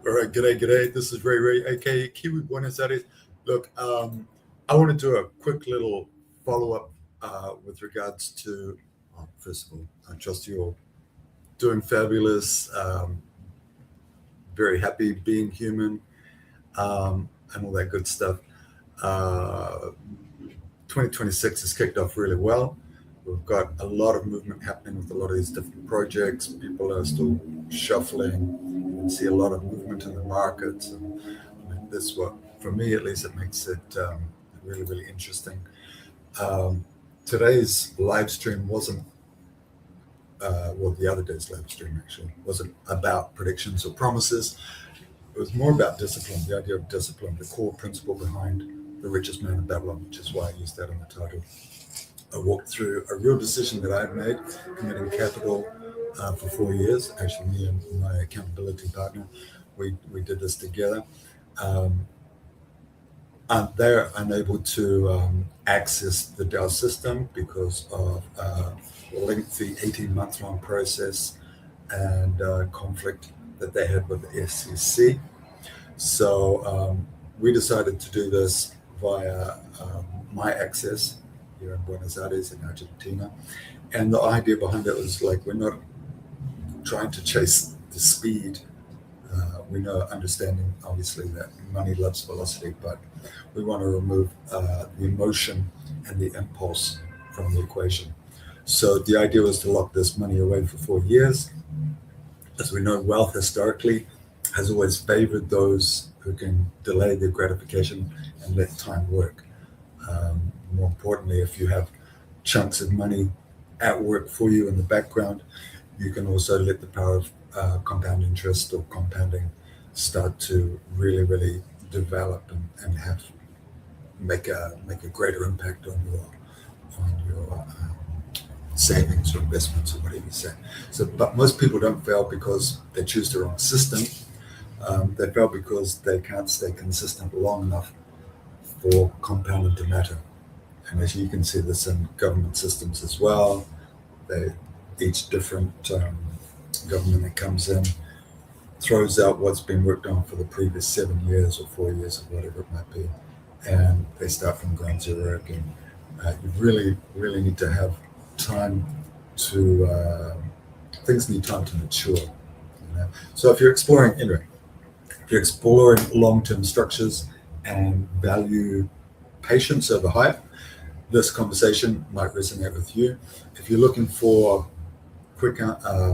All right, g'day. This is Ray, aka Kiwi Buenos Aires. Look, I want to do a quick little follow-up with regards to, first of all, I trust you're doing fabulous, very happy being human, and all that good stuff. Uh, 2026 has kicked off really well. We've got a lot of movement happening with a lot of these different projects. People are still shuffling. You can see a lot of movement in the markets. And I mean, this what, for me at least, it makes it really, really interesting. Today's live stream wasn't, well, the other day's live stream actually wasn't about predictions or promises. It was more about discipline, the idea of discipline, the core principle behind The Richest Man in Babylon, which is why I used that in the title. I walked through a real decision that I had made, committing capital for 4 years. Actually, me and my accountability partner, we did this together. They're unable to access the Dow system because of a lengthy 18-month-long process and conflict that they had with the SEC. So we decided to do this via my access here in Buenos Aires in Argentina. And the idea behind it was like, we're not trying to chase the speed. We know, understanding obviously that money loves velocity, but we want to remove the emotion and the impulse from the equation. So the idea was to lock this money away for 4 years. As we know, wealth historically has always favored those who can delay their gratification and let time work. More importantly, if you have chunks of money at work for you in the background, you can also let the power of compound interest or compounding start to really, really develop and make a greater impact on your savings or investments or whatever you say. So, but most people don't fail because they choose the wrong system. They fail because they can't stay consistent long enough for compounding to matter. And as you can see this in government systems as well, each different government that comes in throws out what's been worked on for the previous 7 years or 4 years or whatever it might be, and they start from ground zero again. You really, really need to have time to, things need time to mature. So if you're exploring long-term structures and value patience over hype, this conversation might resonate with you. If you're looking for quick,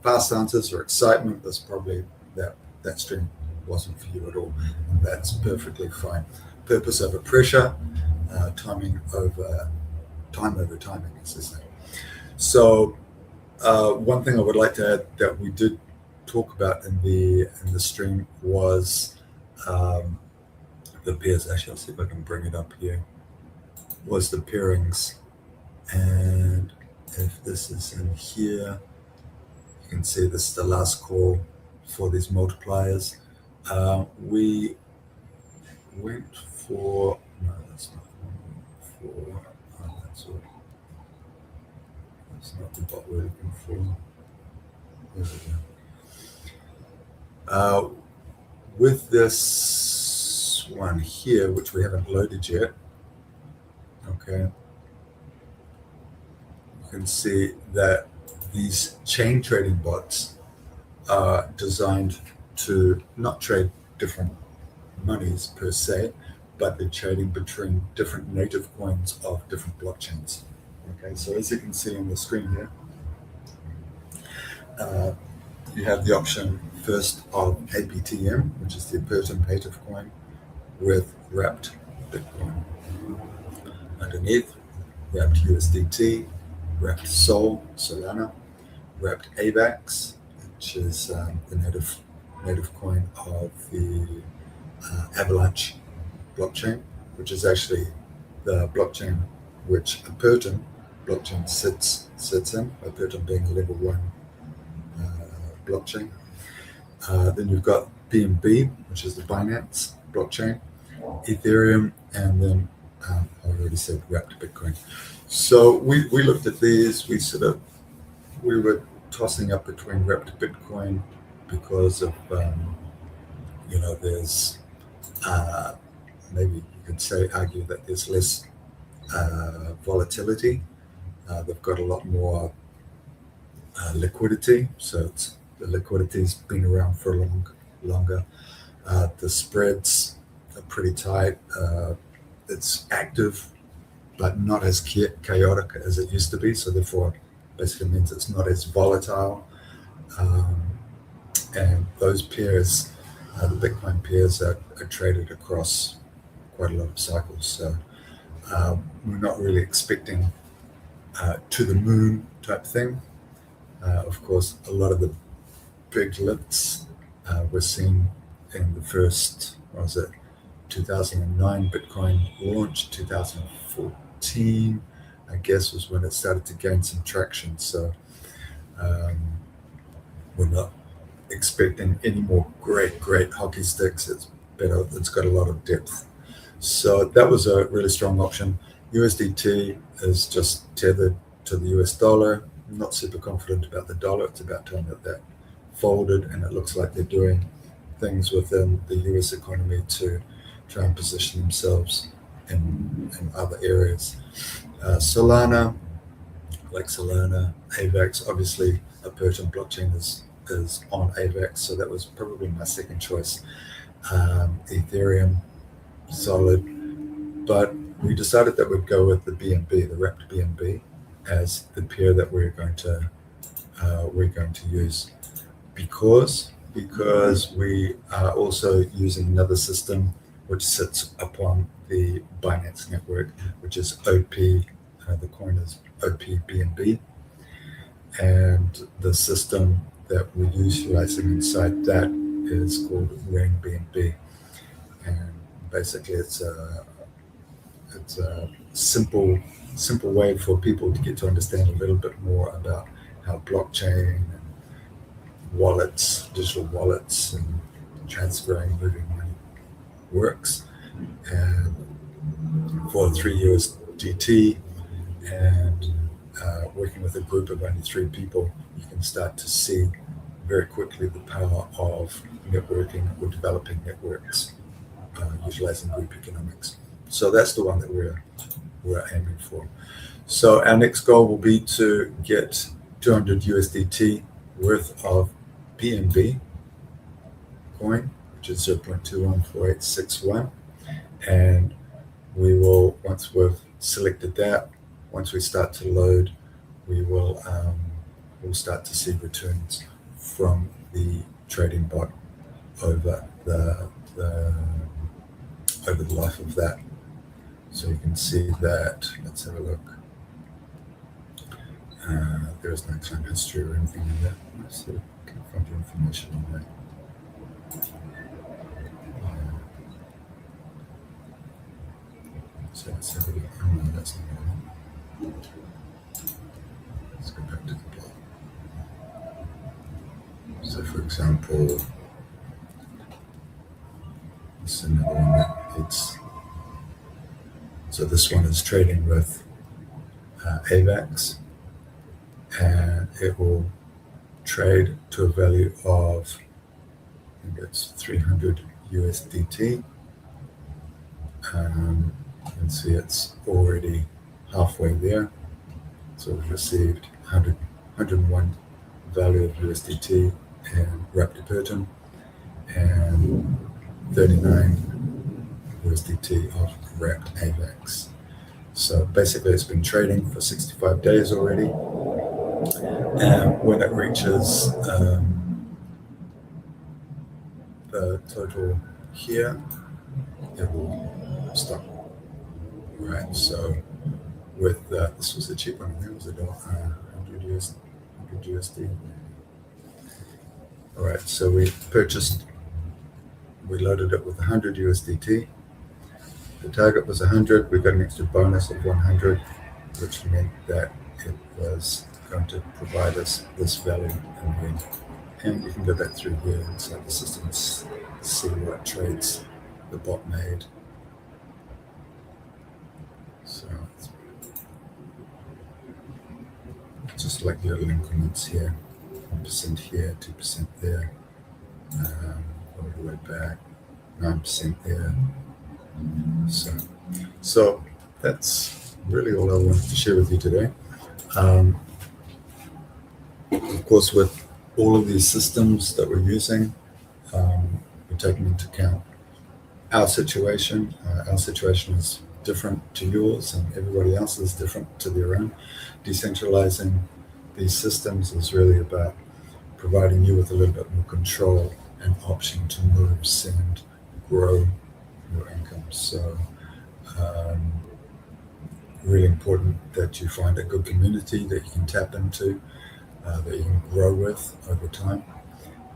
fast answers or excitement, that's probably that stream wasn't for you at all. And that's perfectly fine. Purpose over pressure, time over timing, as they say. So one thing I would like to add that we did talk about in the stream was the pairs. Actually, I'll see if I can bring it up here. Was the pairings, and if this is in here, you can see this is the last call for these multipliers. We went for, no, that's not for, that's not what we're looking for. There we go. With this one here, which we haven't loaded yet, okay, you can see that these chain trading bots are designed to not trade different monies per se, but they're trading between different native coins of different blockchains. Okay, so as you can see on the screen here, you have the option first of APTM, which is the Apertum native coin, with wrapped Bitcoin. Underneath, wrapped USDT, wrapped Sol, Solana, wrapped AVAX, which is the native coin of the Avalanche blockchain, which is actually the blockchain which Apertum blockchain sits in, Apertum being a level 1 blockchain. Then you've got BNB, which is the Binance blockchain, Ethereum, and then I already said wrapped Bitcoin. So we looked at these. We were tossing up between wrapped Bitcoin because of there's maybe you could argue that there's less volatility. They've got a lot more liquidity, so the liquidity's been around for longer. The spreads are pretty tight. It's active, but not as chaotic as it used to be. So therefore, basically means it's not as volatile. And those pairs, the Bitcoin pairs, are traded across quite a lot of cycles. So we're not really expecting to the moon type thing. Of course, a lot of the big lifts were seen in the first, 2009 Bitcoin launch. 2014, I guess, was when it started to gain some traction. So we're not expecting any more great hockey sticks. It's better. It's got a lot of depth. So that was a really strong option. USDT is just tethered to the US dollar. I'm not super confident about the dollar. It's about time that folded, and it looks like they're doing things within the US economy to try and position themselves in other areas. Solana, AVAX, obviously a Persian blockchain is on AVAX, so that was probably my second choice. Ethereum, solid, but we decided that we'd go with the BNB, the wrapped BNB, as the pair that we're going to use, because we are also using another system which sits upon the Binance network, which is OP. The coin is OP BNB, and the system that we're utilizing inside that is called Rain BNB, and basically it's a simple way for people to get to understand a little bit more about how blockchain and wallets, digital wallets, and transferring, moving money works. And for 3 USDT and working with a group of only 3 people, you can start to see very quickly the power of networking or developing networks utilizing group economics. So that's the one that we're aiming for. So our next goal will be to get 200 USDT worth of BNB coin, which is 0.214861, and we will, once we've selected that, once we start to load, we'll start to see returns from the trading bot over the life of that. So you can see that. Let's have a look. There is no time history or anything in that. Let's see if I can find the information on that. So let's have a look. Oh, no, that's not right. Let's go back to the blog. So, for example, this is another one that so this one is trading with AVAX, and it will trade to a value of, I think it's 300 USDT. You can see it's already halfway there. So we've received 101 value of USDT and wrapped Persian, and 39 USDT of wrapped AVAX. So basically it's been trading for 65 days already, and when it reaches the total here, it will stop. Right, so with this was a cheap one, I think it was $100 USD. All right, so we loaded it with 100 USDT. The target was 100. We got an extra bonus of 100, which meant that it was going to provide us this value in the end. And you can go back through here inside the system and see what trades the bot made. So it's just like the increments here, 1% here, 2% there. the way back, 9% there. So that's really all I wanted to share with you today. Um, of course, with all of these systems that we're using, we're taking into account our situation. Our situation is different to yours, and everybody else is different to their own. Decentralizing these systems is really about providing you with a little bit more control and option to move, send, grow your income. So, um, really important that you find a good community that you can tap into, that you can grow with over time,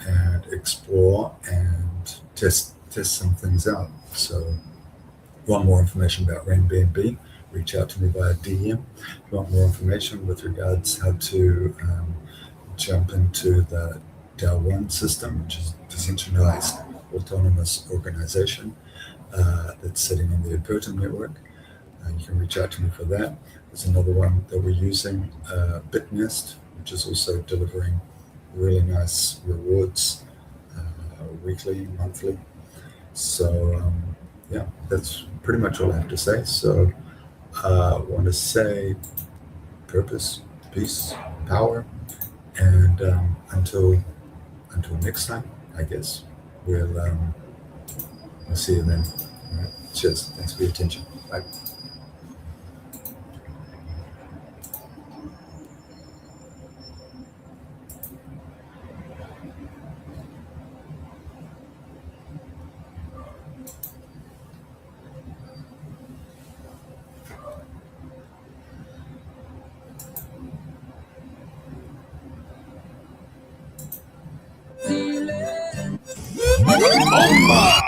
and explore and test some things out. So, if you want more information about Airbnb, reach out to me via DM. If you want more information with regards how to jump into the DAO One system, which is a decentralized autonomous organization that's sitting on the Aperta network, you can reach out to me for that. There's another one that we're using, BitNest, which is also delivering really nice rewards weekly, monthly. So yeah, that's pretty much all I have to say. So I want to say purpose, peace, power, and until next time, I guess we'll see you then. All right. Cheers. Thanks for your attention. Bye. Bomba!